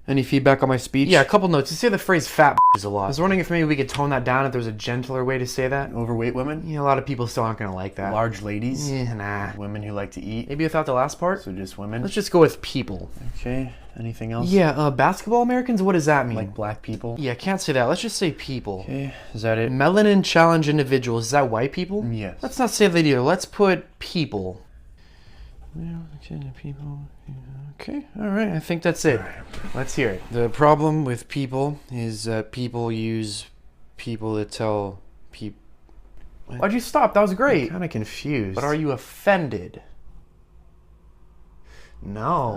Any feedback on my speech? Yeah, a couple notes. You say the phrase fat is a lot. I was wondering if maybe we could tone that down, if there's a gentler way to say that. Overweight women? Yeah, a lot of people still aren't going to like that. Large ladies? Yeah, nah. Women who like to eat? Maybe without the last part? So just women? Let's just go with people. Okay, anything else? Yeah, basketball Americans, what does that mean? Like black people? Yeah, can't say that. Let's just say people. Okay, is that it? Melanin challenge individuals, is that white people? Yes. Let's not say that either. Let's put people. People. Okay, all right. I think that's it. Let's hear it. The problem with people is people use people to tell people. Why'd you stop? That was great. I'm kind of confused. But are you offended? No.